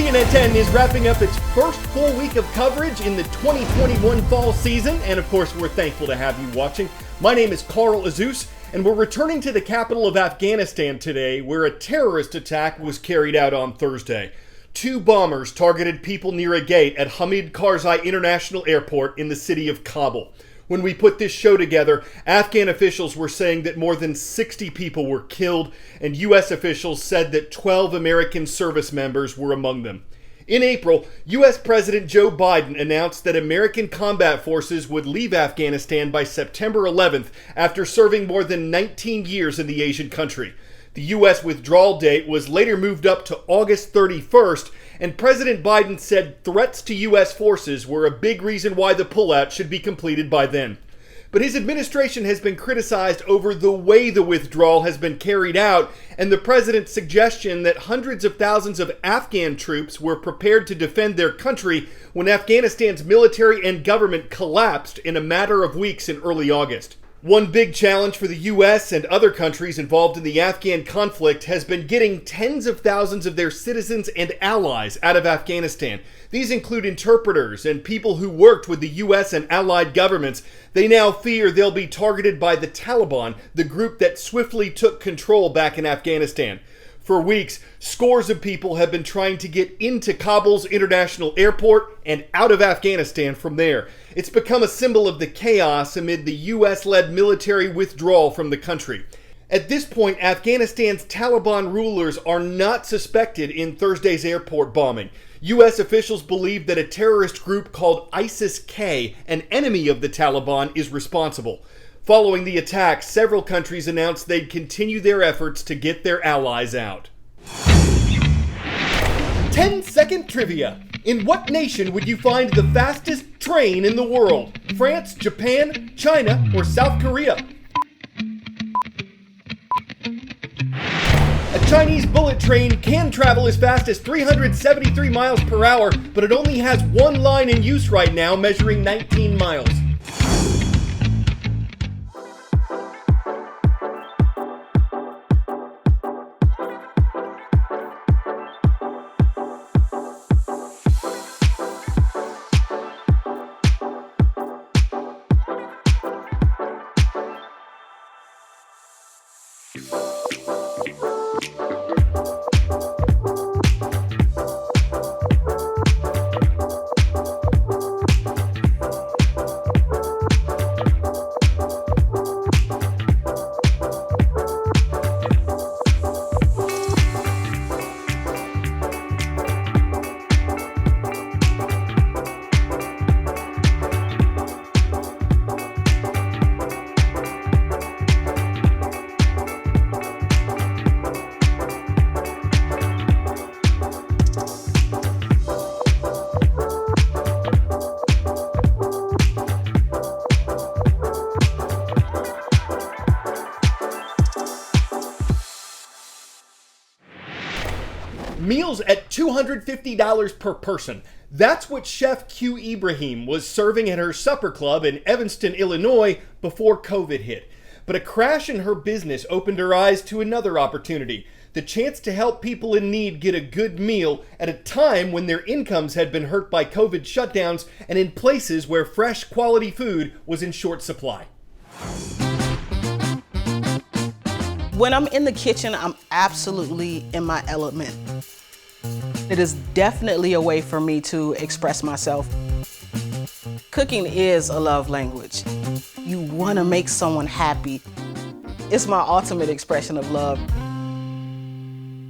CNN 10 is wrapping up its first full week of coverage in the 2021 fall season, and of course we're thankful to have you watching. My name is Carl Azus, and we're returning to the capital of Afghanistan today, where a terrorist attack was carried out on Thursday. 2 bombers targeted people near a gate at Hamid Karzai International Airport in the city of Kabul. When we put this show together, Afghan officials were saying that more than 60 people were killed, and U.S. officials said that 12 American service members were among them. In April, U.S. President Joe Biden announced that American combat forces would leave Afghanistan by September 11th after serving more than 19 years in the Asian country. The U.S. withdrawal date was later moved up to August 31st, and President Biden said threats to U.S. forces were a big reason why the pullout should be completed by then. But his administration has been criticized over the way the withdrawal has been carried out, and the president's suggestion that hundreds of thousands of Afghan troops were prepared to defend their country when Afghanistan's military and government collapsed in a matter of weeks in early August. One big challenge for the U.S. and other countries involved in the Afghan conflict has been getting tens of thousands of their citizens and allies out of Afghanistan. These include interpreters and people who worked with the U.S. and allied governments. They now fear they'll be targeted by the Taliban, the group that swiftly took control back in Afghanistan. For weeks, scores of people have been trying to get into Kabul's international airport and out of Afghanistan from there. It's become a symbol of the chaos amid the U.S.-led military withdrawal from the country. At this point, Afghanistan's Taliban rulers are not suspected in Thursday's airport bombing. U.S. officials believe that a terrorist group called ISIS-K, an enemy of the Taliban, is responsible. Following the attack, several countries announced they'd continue their efforts to get their allies out. 10-second trivia. In what nation would you find the fastest train in the world? France, Japan, China, or South Korea? A Chinese bullet train can travel as fast as 373 miles per hour, but it only has one line in use right now, measuring 19 miles. Meals at $250 per person. That's what Chef Q Ibrahim was serving at her supper club in Evanston, Illinois before COVID hit. But a crash in her business opened her eyes to another opportunity, the chance to help people in need get a good meal at a time when their incomes had been hurt by COVID shutdowns and in places where fresh quality food was in short supply. When I'm in the kitchen, I'm absolutely in my element. It is definitely a way for me to express myself. Cooking is a love language. You want to make someone happy. It's my ultimate expression of love.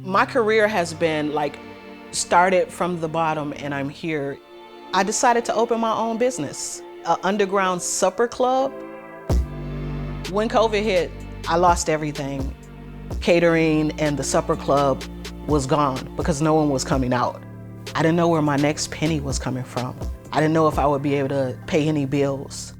My career has been started from the bottom and I'm here. I decided to open my own business, an underground supper club. When COVID hit, I lost everything. Catering and the supper club was gone because no one was coming out. I didn't know where my next penny was coming from. I didn't know if I would be able to pay any bills.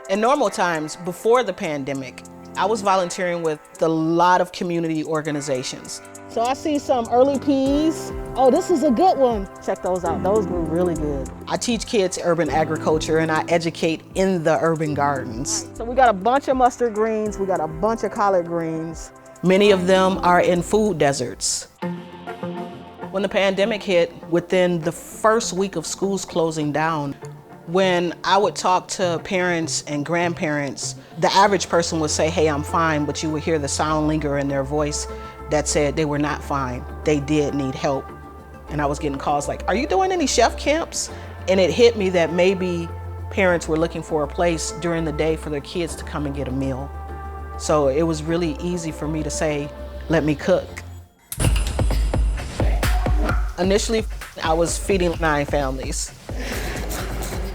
In normal times, before the pandemic, I was volunteering with a lot of community organizations. So I see some early peas. Oh, this is a good one. Check those out. Those grew really good. I teach kids urban agriculture and I educate in the urban gardens. So we got a bunch of mustard greens. We got a bunch of collard greens. Many of them are in food deserts. When the pandemic hit, within the first week of schools closing down, when I would talk to parents and grandparents, the average person would say, hey, I'm fine, but you would hear the sound linger in their voice that said they were not fine. They did need help. And I was getting calls like, are you doing any chef camps? And it hit me that maybe parents were looking for a place during the day for their kids to come and get a meal. So it was really easy for me to say, let me cook. Initially, I was feeding 9 families.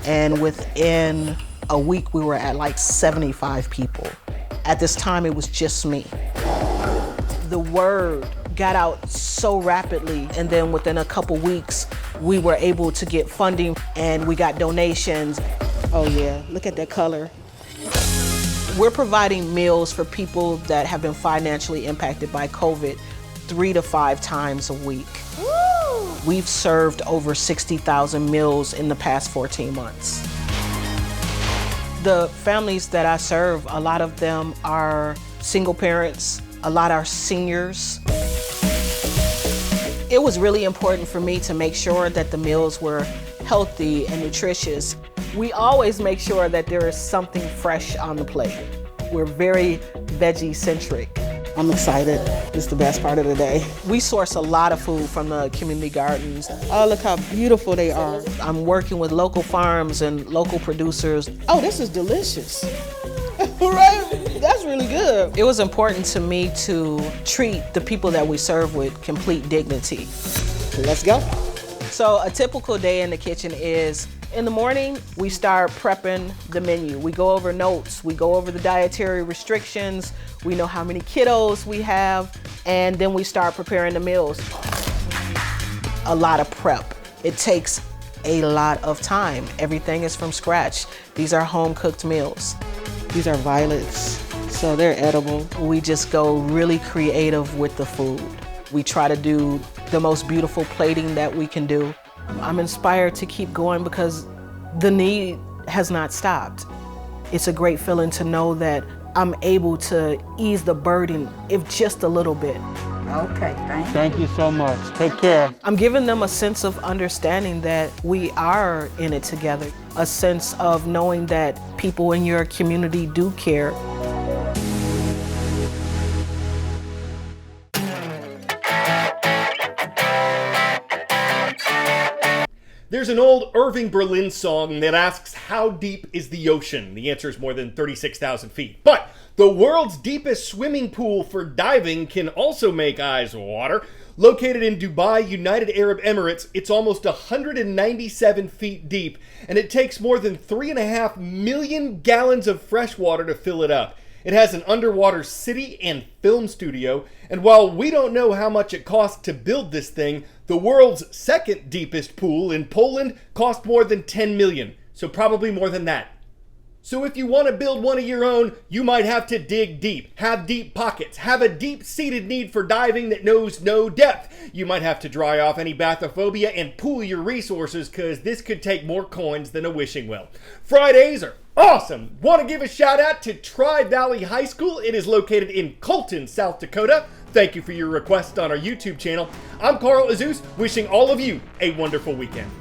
And within a week, we were at like 75 people. At this time, it was just me. The word got out so rapidly, and then within a couple weeks, we were able to get funding and we got donations. Oh yeah, look at that color. We're providing meals for people that have been financially impacted by COVID 3 to 5 times a week. Woo! We've served over 60,000 meals in the past 14 months. The families that I serve, a lot of them are single parents, a lot are seniors. It was really important for me to make sure that the meals were healthy and nutritious. We always make sure that there is something fresh on the plate. We're very veggie-centric. I'm excited. It's the best part of the day. We source a lot of food from the community gardens. Oh, look how beautiful they are. I'm working with local farms and local producers. Oh, this is delicious. Right? That's really good. It was important to me to treat the people that we serve with complete dignity. Let's go. So a typical day in the kitchen is, in the morning, we start prepping the menu. We go over notes, we go over the dietary restrictions, we know how many kiddos we have, and then we start preparing the meals. A lot of prep. It takes a lot of time. Everything is from scratch. These are home-cooked meals. These are violets, so they're edible. We just go really creative with the food. We try to do the most beautiful plating that we can do. I'm inspired to keep going because the need has not stopped. It's a great feeling to know that I'm able to ease the burden, if just a little bit. Okay, Thank you so much. Take care. I'm giving them a sense of understanding that we are in it together, a sense of knowing that people in your community do care. There's an old Irving Berlin song that asks, how deep is the ocean? The answer is more than 36,000 feet. But the world's deepest swimming pool for diving can also make eyes water. Located in Dubai, United Arab Emirates, it's almost 197 feet deep, and it takes more than 3.5 million gallons of fresh water to fill it up. It has an underwater city and film studio, and while we don't know how much it cost to build this thing, the world's second deepest pool in Poland cost more than 10 million, so probably more than that. So if you want to build one of your own, you might have to dig deep, have deep pockets, have a deep-seated need for diving that knows no depth. You might have to dry off any bathyphobia and pool your resources, because this could take more coins than a wishing well. Fridays are awesome! Want to give a shout out to Tri-Valley High School. It is located in Colton, South Dakota. Thank you for your request on our YouTube channel. I'm Carl Azus, wishing all of you a wonderful weekend.